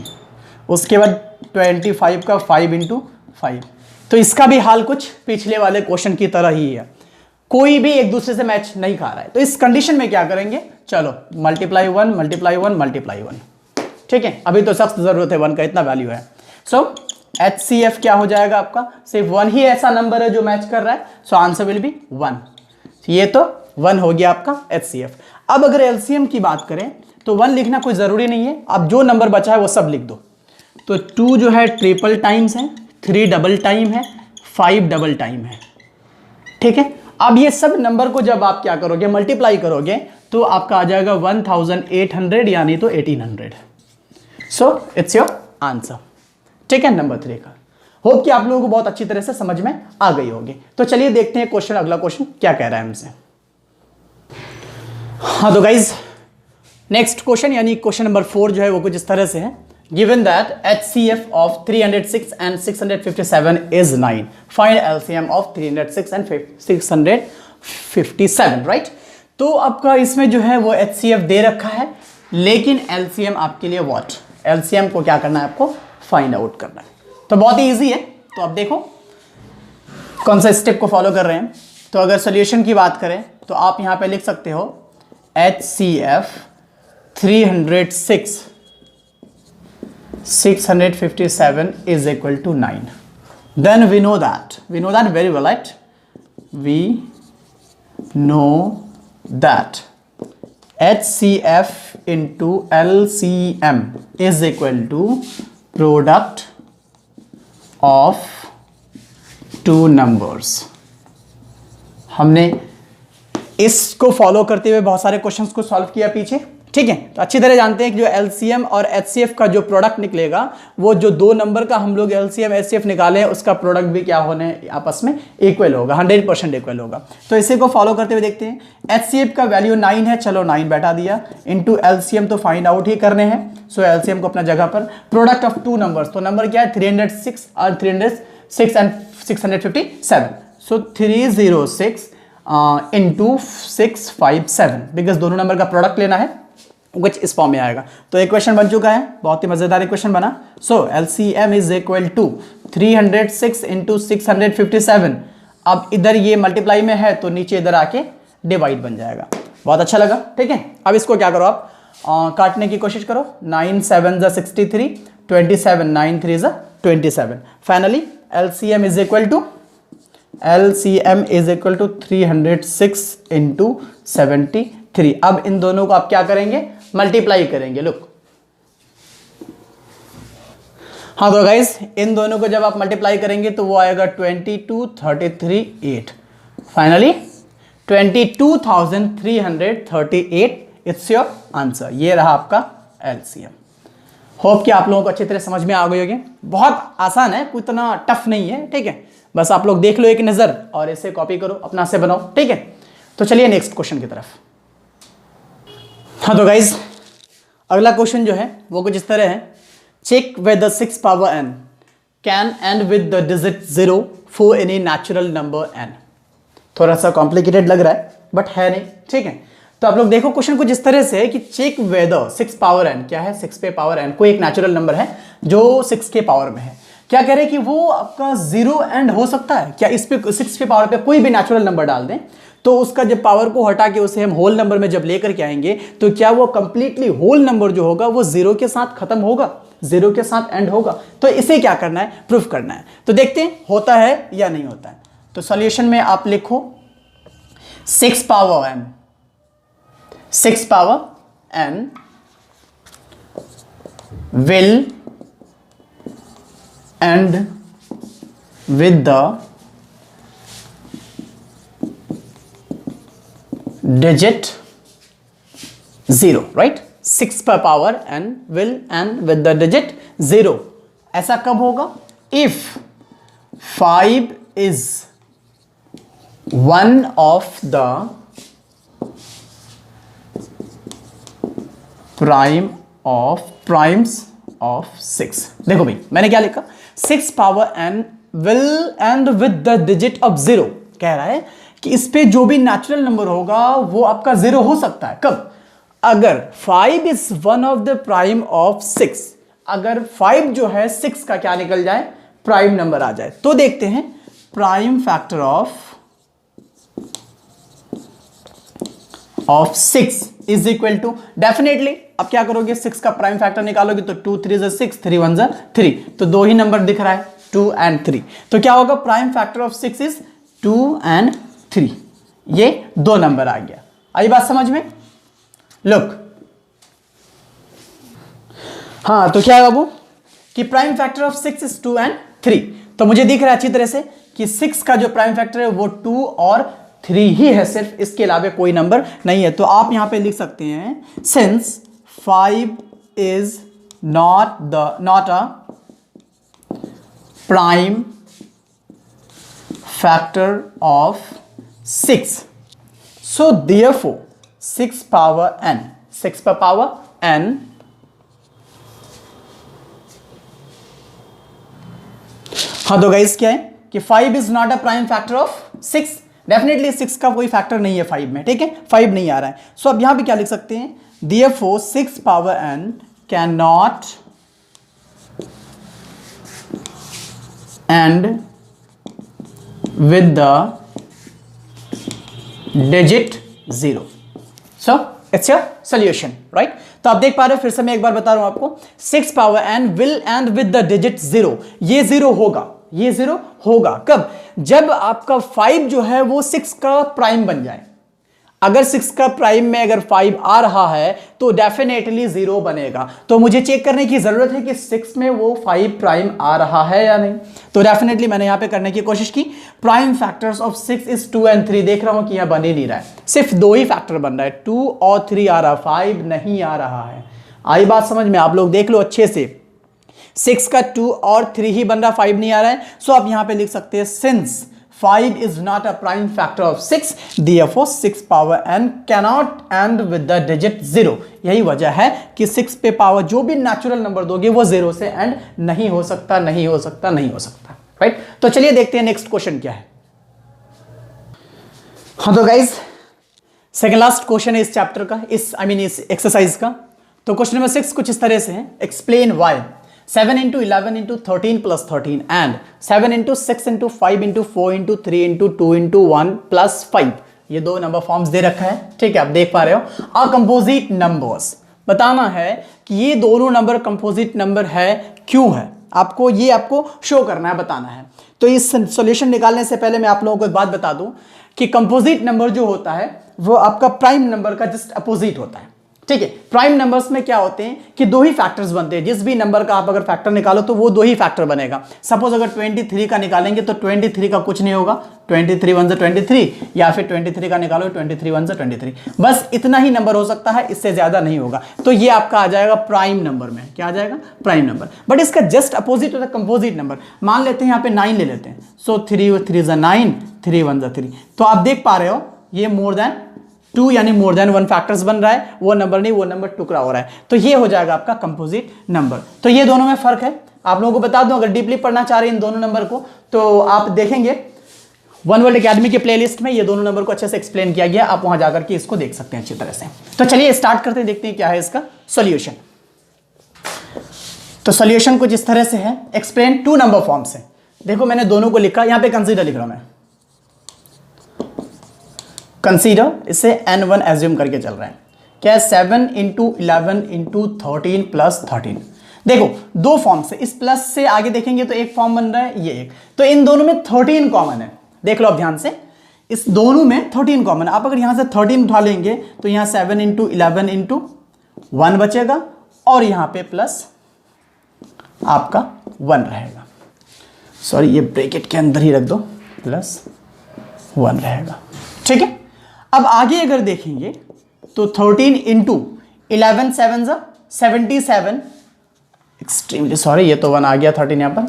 उसके बाद 25 का 5 इंटू 5। तो इसका भी हाल कुछ पिछले वाले क्वेश्चन की तरह ही है, कोई भी एक दूसरे से मैच नहीं खा रहा है। तो इस कंडीशन में क्या करेंगे, चलो मल्टीप्लाई 1 मल्टीप्लाई 1 मल्टीप्लाई 1, ठीक है। अभी तो सख्त जरूरत है 1 का, इतना वैल्यू है। सो HCF क्या हो जाएगा आपका, सिर्फ 1 ही ऐसा नंबर है जो मैच कर रहा है, सो आंसर विल बी 1। ये तो 1 हो गया आपका HCF। अब अगर LCM की बात करें तो 1 लिखना कोई ज़रूरी नहीं है, अब जो नंबर बचा है वो सब लिख दो। तो 2 जो है ट्रिपल टाइम्स है, 3 डबल टाइम है, 5 डबल टाइम है, ठीक है। अब ये सब नंबर को जब आप क्या करोगे, मल्टीप्लाई करोगे तो आपका आ जाएगा 1800 यानी तो 1800। सो इट्स योर आंसर, ठीक है, नंबर 3 का। होप कि आप लोगों को बहुत अच्छी तरह से समझ में आ गई होगी। तो चलिए देखते हैं क्वेश्चन, अगला क्वेश्चन क्या कह रहा है हमसे। हाँ तो गाइज नेक्स्ट क्वेश्चन यानी क्वेश्चन नंबर 4 जो है वो कुछ इस तरह से है। Given that HCF of 306 and 657 is 9, find LCM of 306 and 57, right. तो आपका इसमें जो है वो HCF दे रखा है, लेकिन LCM आपके लिए व्हाट, LCM को क्या करना है, आपको फाइंड आउट करना है। तो बहुत ही ईजी है। तो आप देखो कौन सा स्टेप को फॉलो कर रहे हैं। तो अगर सोल्यूशन की बात करें तो आप यहां पे लिख सकते हो HCF 306 657 is equal to 9. Then we know that very well, right? We know that HCF into LCM is equal to product of two numbers. हमने इसको फॉलो करते हुए बहुत सारे क्वेश्चंस को सॉल्व किया पीछे, ठीक है। तो अच्छी तरह जानते हैं कि जो LCM और HCF का जो प्रोडक्ट निकलेगा, वो जो दो नंबर का हम लोग LCM HCF निकाले हैं उसका प्रोडक्ट भी क्या होने आपस में इक्वल होगा, 100% इक्वल होगा। तो इसी को फॉलो करते हुए देखते हैं। HCF का वैल्यू 9 है, चलो 9 बैठा दिया, इंटू LCM तो फाइंड आउट ही करने हैं, सो LCM को अपना जगह पर, प्रोडक्ट ऑफ टू नंबर्स, तो नंबर क्या है 306 और 306 एंड 657, सो 306 इंटू 657, बिकॉज दोनों नंबर का प्रोडक्ट लेना है, which इस फॉर्म में आएगा। तो इक्वेशन बन चुका है, बहुत ही मजेदार इक्वेशन बना। So LCM is equal to 306 into 657। अब इधर ये मल्टीप्लाई में है तो नीचे इधर आके डिवाइड बन जाएगा। बहुत अच्छा लगा, ठीक है। अब इसको क्या करो आप, काटने की कोशिश करो। 9 7 ज़ा 63, 27 9 3 ज़ा 27। Finally LCM is equal to 306 into 73। अब इन दोनों को आप क्या करेंगे, मल्टीप्लाई करेंगे। लुक, हाँ तो गाइस इन दोनों को जब आप मल्टीप्लाई करेंगे तो वो आएगा 22 33 8। Finally 22,338 it's your answer. ये रहा आपका LCM। होप कि आप लोगों को अच्छी तरह समझ में आ गई होगी। बहुत आसान है, कोई इतना टफ नहीं है, ठीक है। बस आप लोग देख लो एक नजर और इसे कॉपी करो, अपना से बनाओ, ठीक है। तो चलिए नेक्स्ट क्वेश्चन की तरफ। हाँ तो गाइज अगला क्वेश्चन जो है वो कुछ इस तरह है, check whether 6 power n can end with the digit 0 for any natural number n। थोड़ा सा कॉम्प्लिकेटेड लग रहा है बट है नहीं, ठीक है। तो आप लोग देखो क्वेश्चन कुछ इस तरह से है कि चेक whether 6 power n, क्या है 6 पे पावर n, कोई एक नेचुरल नंबर है जो 6 के पावर में है। क्या कह रहे हैं कि वो आपका 0 एंड हो सकता है क्या, इस पे 6 पे पावर पे कोई भी नेचुरल नंबर डाल दें तो उसका जब पावर को हटा के उसे हम होल नंबर में जब लेकर के आएंगे तो क्या वो कंप्लीटली होल नंबर जो होगा वो 0 के साथ खत्म होगा, 0 के साथ एंड होगा। तो इसे क्या करना है, प्रूफ करना है। तो देखते हैं होता है या नहीं होता है। तो सॉल्यूशन में आप लिखो 6 power n, 6 power n will end with the digit 0, right? 6 per power n will end with the digit 0। ऐसा कब होगा, if 5 is one of the primes of 6। देखो भाई मैंने क्या लिखा, 6 power n will end with the digit of 0। कह रहा है कि इस पे जो भी नेचुरल नंबर होगा वो आपका 0 हो सकता है। कब, अगर 5 is one of the prime of 6, अगर 5 जो है 6 का क्या निकल जाए, प्राइम नंबर आ जाए। तो देखते हैं prime factor of 6 is equal to, definitely अब क्या करोगे 6 का प्राइम फैक्टर निकालोगे तो 2 3 ज़ा 6, 3 1 ज़ा 3, तो दो ही नंबर दिख रहा है 2 एंड 3। तो क्या होगा, prime factor of 6 is 2 and 3। ये दो नंबर आ गया। आई बात समझ में? लुक, हाँ तो क्या है बाबू कि prime factor of 6 is 2 and 3। तो मुझे दिख रहा है अच्छी तरह से कि 6 का जो प्राइम फैक्टर है वो 2 और 3 ही है, सिर्फ इसके अलावा कोई नंबर नहीं है। तो आप यहां पे लिख सकते हैं since 5 is not a prime factor of 6, so therefore 6 power n, 6 per power n हाँ तो गाइस क्या है कि 5 is not a prime factor of 6, definitely 6 का कोई फैक्टर नहीं है 5 में, ठीक है, 5 नहीं आ रहा है। सो अब यहां पे क्या लिख सकते हैं, therefore 6 power n cannot end with the digit 0. So it's your solution, right? तो आप देख पा रहे हो, फिर से मैं एक बार बता रहा हूं आपको, 6 power n will end with the digit 0. ये 0 होगा, ये 0 होगा कब, जब आपका 5 जो है वो 6 का प्राइम बन जाए। अगर 6 का प्राइम में अगर 5 आ रहा है तो डेफिनेटली 0 बनेगा। तो मुझे चेक करने की जरूरत है कि 6 में वो 5 प्राइम आ रहा है या नहीं। तो डेफिनेटली मैंने यहां पे करने की कोशिश की। Prime factors of 6 is 2 and 3। देख रहा हूं कि यहां बन ही नहीं रहा है, सिर्फ 2 ही फैक्टर बन रहा है, 2 और 3 आ रहा, 5 नहीं आ रहा है। आई बात समझ में, आप लोग देख लो अच्छे से, 6 का 2 और 3 ही बन रहा, 5 नहीं आ रहा है। सो आप यहां पे लिख सकते हैं, since 5 is not a prime factor of 6, therefore 6 power n cannot end with the digit 0। यही वजह है कि 6 पे पावर जो भी नेचुरल नंबर दोगे वो 0 से एंड नहीं हो सकता, नहीं हो सकता, नहीं हो सकता, राइट। तो चलिए देखते हैं नेक्स्ट क्वेश्चन क्या है। हाँ तो गाइज, सेकंड लास्ट क्वेश्चन है इस चैप्टर का, इस इस एक्सरसाइज का। तो क्वेश्चन नंबर 6 कुछ इस तरह से है, explain why 7 into 11 into 13 plus 13 and 7 into 6 into 5 into 4 into 3 into 2 into 1 plus 5। ये दो नंबर फॉर्म्स दे रखा है, ठीक है, आप देख पा रहे हो। आ कंपोजिट नंबर्स, बताना है कि ये दोनों नंबर कंपोजिट नंबर है, क्यों है, आपको ये आपको शो करना है, बताना है। तो इस सॉल्यूशन निकालने से पहले मैं आप लोगों को एक बात बता दूं कि कंपोजिट नंबर जो होता है वो आपका प्राइम नंबर का जस्ट अपोजिट होता है, ठीक है। प्राइम नंबर्स में क्या होते हैं कि 2 ही फैक्टर्स बनते हैं, जिस भी नंबर का आप अगर फैक्टर निकालो तो वो 2 ही फैक्टर बनेगा। सपोज अगर 23 का निकालेंगे तो 23 का कुछ नहीं होगा, 23 1 जा 23, या फिर 23 का निकालो 23 1 जा 23, बस इतना ही नंबर हो सकता है, इससे ज्यादा नहीं होगा। तो ये आपका आ जाएगा प्राइम नंबर में, क्या आ जाएगा, प्राइम नंबर। बट इसका जस्ट अपोजिट होता है कंपोजिट नंबर। मान लेते हैं यहाँ पे 9 ले लेते हैं, सो 3 3 जा 9, 3 1 जा 3। तो आप देख पा रहे हो ये मोर देन 2 यानी मोर देन 1 फैक्टर्स बन रहा है, वो नंबर नहीं, वो नंबर टुकड़ा हो रहा है। तो ये हो जाएगा आपका कंपोजिट नंबर। तो ये दोनों में फर्क है, आप लोगों को बता दूं, अगर डीपली पढ़ना चाह रहे हैं इन दोनों नंबर को तो आप देखेंगे वन वर्ल्ड एकेडमी के प्लेलिस्ट में ये दोनों नंबर को अच्छे से एक्सप्लेन किया गया, आप वहां जाकर के इसको देख सकते हैं अच्छी तरह से। तो चलिए स्टार्ट करते हैं, देखते हैं क्या है इसका सॉल्यूशन। तो सॉल्यूशन कुछ इस तरह से है, एक्सप्लेन 2 नंबर फॉर्म से। देखो मैंने दोनों को लिखा, यहां पे कंसीडर लिख रहा हूं मैं, कंसीडर, इसे n1 एज्यूम करके चल रहे हैं। क्या है, 7 into 11 into 13 plus 13। देखो 2 फॉर्म से, इस प्लस से आगे देखेंगे तो एक फॉर्म बन रहा है, ये एक, तो इन दोनों में 13 कॉमन है। देख लो आप ध्यान से, इस दोनों में 13 कॉमन। आप अगर यहां से 13 उठा लेंगे तो यहां 7 into 11 into 1 बचेगा और यहां पे प्लस आपका 1 रहेगा, सॉरी ये ब्रैकेट के अंदर ही रख दो, प्लस 1 रहेगा, ठीक है। अब आगे अगर देखेंगे तो 13 into 11 7 जा 77, एक्सट्रीमली सॉरी ये तो 1 आ गया 13 यहां पर,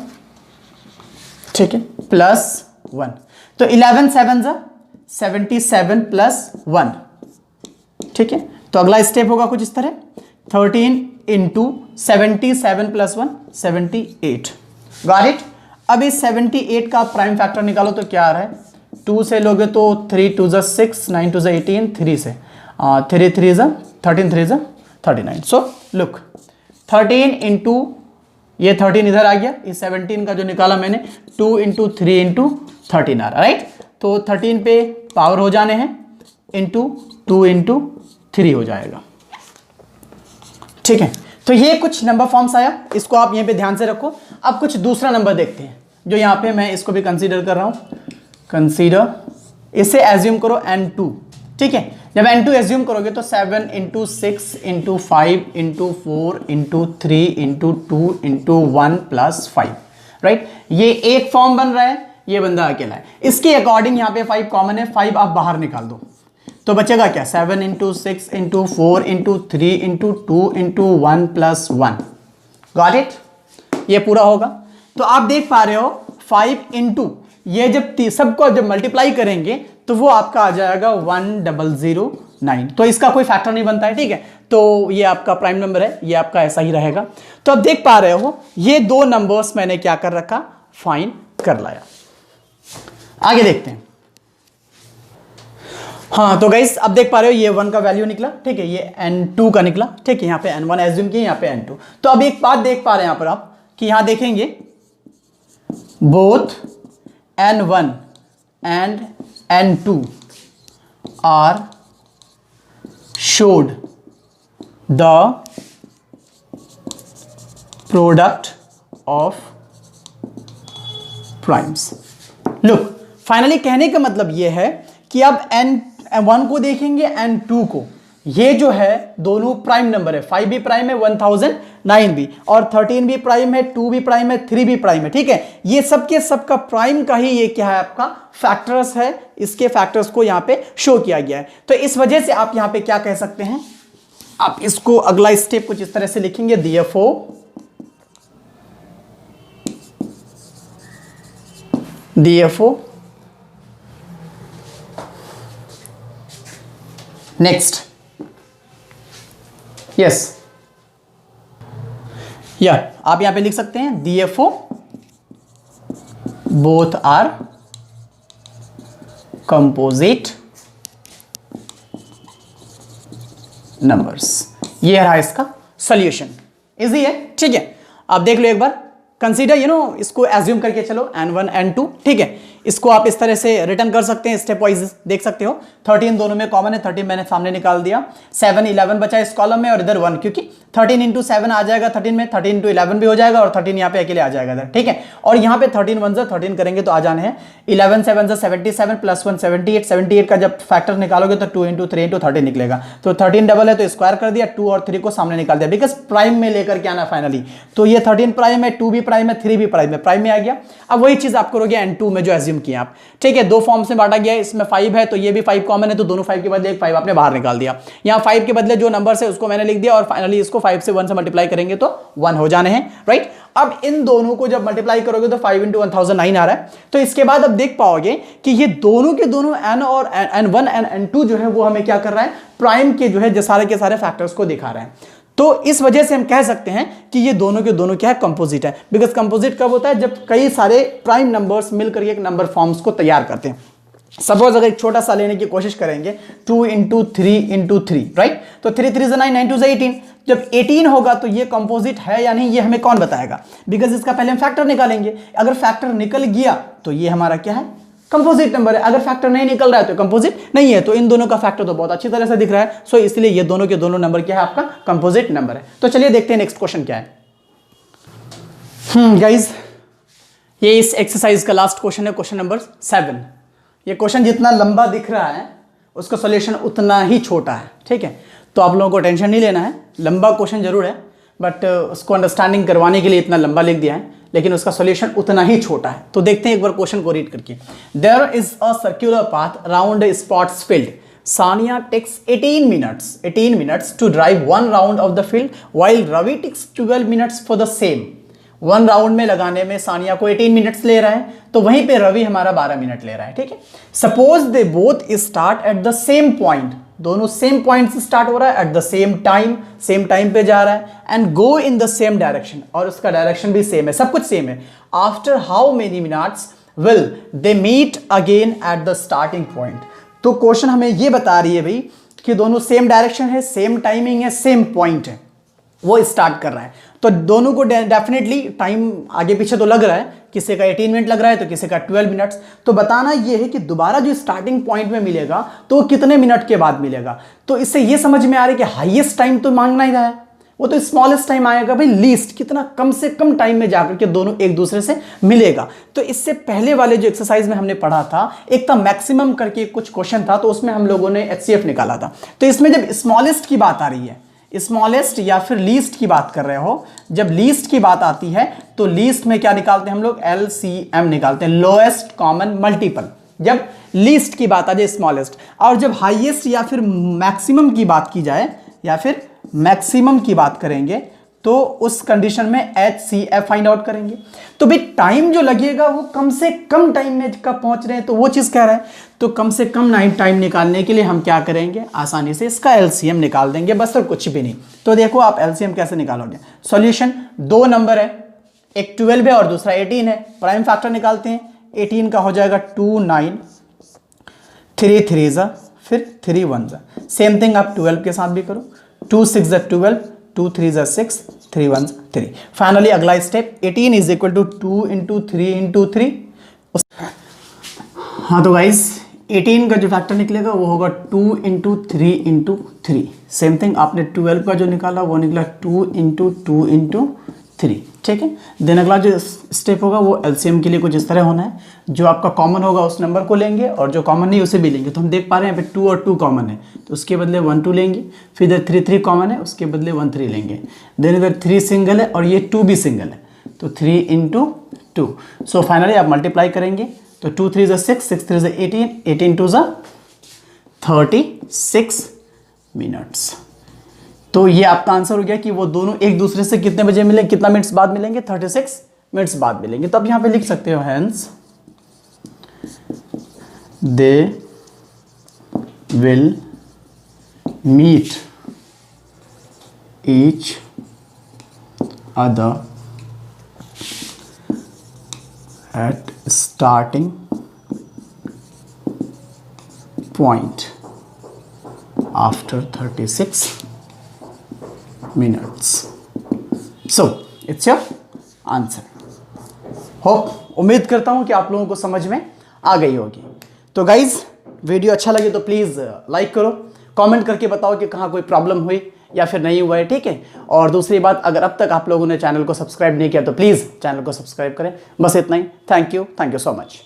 ठीक है, प्लस 1। तो 11 7 जा 77 प्लस 1, ठीक है। तो अगला स्टेप होगा कुछ इस तरह, 13 into 77 प्लस 1 78, गॉट इट। अब इस 78 का प्राइम फैक्टर निकालो तो क्या आ रहा है, 2 से लोगे तो 3 2 जा 6, 9 2 जा 18, 3 से 3 3 जा 13, 3 जा 39। सो लुक 13 इंटू ये 13 इधर आ गया, इस 17 का जो निकाला मैंने 2 इंटू 3 इंटू 13 आ रहा, राइट। तो 13 पे पावर हो जाने हैं, इंटू 2 इंटू 3 हो जाएगा, ठीक है। तो ये कुछ नंबर फॉर्म्स आया, इसको आप यहीं पे ध्यान से रखो। अब कुछ दूसरा नंबर देखते हैं, जो यहाँ पे मैं इसको भी कंसीडर कर रहा हूँ, कंसीडर, इसे एज्यूम करो n2, ठीक है। जब n2 एज्यूम करोगे तो 7 into 6 into 5 into 4 into 3 into 2 into 1 plus 5, right. ये एक फॉर्म बन रहा है, ये बंदा अकेला है। इसके अकॉर्डिंग यहाँ पे 5 कॉमन है, 5 आप बाहर निकाल दो तो बचेगा क्या, 7 into 6 into 4 into 3 into 2 into 1 plus 1, got it. ये पूरा होगा। तो आप देख पा रहे हो 5 इंटू ये जब सबको जब मल्टीप्लाई करेंगे तो वो आपका आ जाएगा 1009। तो इसका कोई फैक्टर नहीं बनता है, ठीक है। तो ये आपका प्राइम नंबर है, ये आपका ऐसा ही रहेगा। तो अब देख पा रहे हो ये 2 नंबर्स मैंने क्या कर रखा, फाइंड कर लाया। आगे देखते हैं। हाँ तो गाइस अब देख पा रहे हो ये 1 का वैल्यू निकला, ठीक है, ये n2 का निकला, ठीक है, यहाँ पे n1 एज्यूम किए, यहाँ पे n2। तो अब एक बात देख पा रहे हैं यहाँ पर आप कि यहाँ देखेंगे both n1 and n2 are showed the product of primes। Look finally कहने का मतलब ये है कि अब n1 को देखेंगे n2 को, ये जो है दोनों प्राइम नंबर है, 5 भी प्राइम है, 1009 भी, और 13 भी प्राइम है, 2 भी प्राइम है, 3 भी प्राइम है, ठीक है। ये सबके सबका प्राइम का ही ये क्या है आपका फैक्टर्स है, इसके फैक्टर्स को यहां पे शो किया गया है। तो इस वजह से आप यहां पे क्या कह सकते हैं, आप इसको अगला स्टेप कुछ इस तरह से लिखेंगे, DFO नेक्स्ट, यस या आप यहां पे लिख सकते हैं DFO both are composite numbers. ये रहा इसका सॉल्यूशन, इजी है, ठीक है। आप देख लो एक बार, कंसीडर इसको एज्यूम करके चलो n1 n2, ठीक है। इसको आप इस तरह से रिटर्न कर सकते हैं, स्टेप वाइज देख सकते हो। 13 दोनों में कॉमन है, 13 मैंने सामने निकाल दिया, 7 11 बचा इस कॉलम में, और इधर 1, क्योंकि 13 इंटू 7 आ जाएगा 13 में, 13 इंटू 11 भी हो जाएगा, और 13 यहाँ पे अकेले आ जाएगा इधर, ठीक है। और यहाँ पे 13 1 13 करेंगे तो आ जाने हैं 11 7 77 प्लस 1 78, 78 का जब फैक्टर निकालोगे तो 2 इंटू 3 इंटू 13 निकलेगा। तो 13 डबल है तो स्क्वायर कर दिया, 2 और 3 को सामने निकाल दिया, बिकॉज प्राइम में लेकर के आना फाइनली। तो ये 13 प्राइम है, 2 भी प्राइम है, 3 भी प्राइम है, प्राइम में आ गया। अब वही चीज आप करोगे n2 में जो एज्यूम किया आप, ठीक है। दो फॉर्म से बांटा गया है, इसमें 5 है तो ये भी 5 कॉमन है, तो दोनों 5 के बदले एक 5 आपने बाहर निकाल दिया। यहाँ 5 के बदले जो नंबर है उसको मैंने लिख दिया, और फाइनली इसको 5 से 1 से मल्टीप्लाई करेंगे तो 1 हो जाने हैं, राइट। अब इन दोनों को जब मल्टीप्लाई करोगे तो 5 इंटू 1009 आ रहा है। तो इसके बाद अब देख पाओगे कि ये दोनों के दोनों n और n1 एंड n2 जो है वो हमें क्या कर रहा है, प्राइम के जो है सारे के सारे फैक्टर्स को दिखा रहे हैं। तो इस वजह से हम कह सकते हैं कि ये दोनों के दोनों क्या है, कंपोजिट है। बिकॉज कंपोजिट कब होता है, जब कई सारे प्राइम नंबर्स मिलकर एक नंबर फॉर्म्स को तैयार करते हैं। सपोज अगर एक छोटा सा लेने की कोशिश करेंगे, 2 इंटू 3 इंटू 3, राइट। तो 3 3 9 9 2 18, जब 18 होगा तो ये कंपोजिट है या नहीं, ये हमें कौन बताएगा, बिकॉज इसका पहले हम फैक्टर निकालेंगे। अगर फैक्टर निकल गया तो ये हमारा क्या है, कंपोजिट नंबर है। अगर फैक्टर नहीं निकल रहा है तो कंपोजिट नहीं है। तो इन दोनों का फैक्टर तो बहुत अच्छी तरह से दिख रहा है, सो इसलिए ये दोनों के दोनों नंबर क्या है, आपका कंपोजिट नंबर है। तो चलिए देखते हैं नेक्स्ट क्वेश्चन क्या है। गाइज ये इस एक्सरसाइज का लास्ट क्वेश्चन है, क्वेश्चन नंबर 7। ये क्वेश्चन जितना लंबा दिख रहा है उसका सॉल्यूशन उतना ही छोटा है, ठीक है। तो आप लोगों को टेंशन नहीं लेना है, लंबा क्वेश्चन जरूर है बट उसको अंडरस्टैंडिंग करवाने के लिए इतना लंबा लिख दिया है, लेकिन उसका सॉल्यूशन उतना ही छोटा है। तो देखते हैं एक बार क्वेश्चन को रीड करके। There is a circular path round sports field. Sania takes 18 minutes to drive one round of the field while Ravi takes 12 minutes for the same। One round में लगाने में सानिया को 18 मिनट्स ले रहा है, तो वहीं पे रवि हमारा 12 मिनट ले रहा है, ठीक है। Suppose they both start at the same point, दोनों सेम पॉइंट से स्टार्ट हो रहा है, एट द सेम टाइम पे जा रहा है, and go in the same direction, और उसका डायरेक्शन भी सेम है, सब कुछ सेम है। After how many minutes will they meet again at the starting point. तो क्वेश्चन हमें ये बता रही है भाई कि दोनों सेम डायरेक्शन है, सेम टाइमिंग है, सेम पॉइंट है, वो स्टार्ट कर रहा है। तो दोनों को डेफिनेटली टाइम आगे पीछे तो लग रहा है, किसी का 18 मिनट लग रहा है तो किसी का 12 मिनट्स। तो बताना ये है कि दोबारा जो स्टार्टिंग पॉइंट में मिलेगा तो वो कितने मिनट के बाद मिलेगा। तो इससे ये समझ में आ रहा है कि हाईएस्ट टाइम तो मांगना ही रहा है, वो तो स्मॉलेस्ट टाइम आएगा भाई, लीस्ट कितना कम से कम टाइम में जाकर के दोनों एक दूसरे से मिलेगा। तो इससे पहले वाले जो एक्सरसाइज में हमने पढ़ा था, एक था मैक्सिमम करके कुछ क्वेश्चन था, तो उसमें हम लोगों ने HCF निकाला था। तो इसमें जब स्मॉलेस्ट की बात आ रही है, स्मॉलेस्ट या फिर लीस्ट की बात कर रहे हो, जब लीस्ट की बात आती है तो लीस्ट में क्या निकालते हैं हम लोग, LCM निकालते हैं, लोएस्ट कॉमन मल्टीपल, जब लीस्ट की बात आ जाए स्मॉलेस्ट। और जब हाईएस्ट या फिर मैक्सिमम की बात की जाए, या फिर मैक्सिमम की बात करेंगे, तो उस कंडीशन में HCF फाइंड आउट करेंगे। तो भाई टाइम जो लगेगा वो कम से कम टाइम में कब पहुंच रहे हैं, तो वो चीज कह रहा है। तो कम से कम टाइम निकालने के लिए हम क्या करेंगे, आसानी से इसका LCM निकाल देंगे, बस और कुछ भी नहीं। तो देखो आप LCM कैसे निकालोगे। सॉल्यूशन, दो नंबर है, एक 12 है और दूसरा 18 है, प्राइम फैक्टर निकालते हैं। 18 का हो जाएगा 2 9, 3 3 जा फिर 3 1 जा। सेम थिंग आप 12 के साथ भी करो, 2 6 जा 12, 2 3 जा 6, 3 1 जा 3। फाइनली अगला step 18 is equal to 2 into 3 into 3। हाँ तो गाइज 18 का जो फैक्टर निकलेगा वो होगा 2 इंटू 3 इंटू 3। सेम थिंग आपने 12 का जो निकाला वो निकला 2 इंटू 2 इंटू 3, ठीक है। देन अगला जो स्टेप होगा वो एलसीएम के लिए कुछ इस तरह होना है, जो आपका कॉमन होगा उस नंबर को लेंगे और जो कॉमन नहीं उसे भी लेंगे। तो हम देख पा रहे हैं यहाँ पे 2 और 2 कॉमन है तो उसके बदले 1 2 लेंगे, फिर इधर 3 3 कॉमन है उसके बदले 1 3 लेंगे। देन इधर 3 सिंगल है और ये 2 भी सिंगल है तो 3 इंटू 2। सो फाइनली आप मल्टीप्लाई करेंगे तो 2 3 जा 6, 6 3 जा 18, 18 2 जा 36 मिनट्स। तो ये आपका आंसर हो गया कि वो दोनों एक दूसरे से कितने बजे मिलेंगे, कितना मिनट्स बाद मिलेंगे, 36 मिनट्स बाद मिलेंगे। तो अब यहाँ पे लिख सकते हो hence they will meet each other at starting point after 36 minutes. So it's your answer. Hope उम्मीद करता हूं कि आप लोगों को समझ में आ गई होगी। तो गाइज वीडियो अच्छा लगे तो प्लीज़ लाइक करो, कमेंट करके बताओ कि कहाँ कोई प्रॉब्लम हुई या फिर नहीं हुआ है, ठीक है। और दूसरी बात, अगर अब तक आप लोगों ने चैनल को सब्सक्राइब नहीं किया तो प्लीज़ चैनल को सब्सक्राइब करें। बस इतना ही। Thank you so much.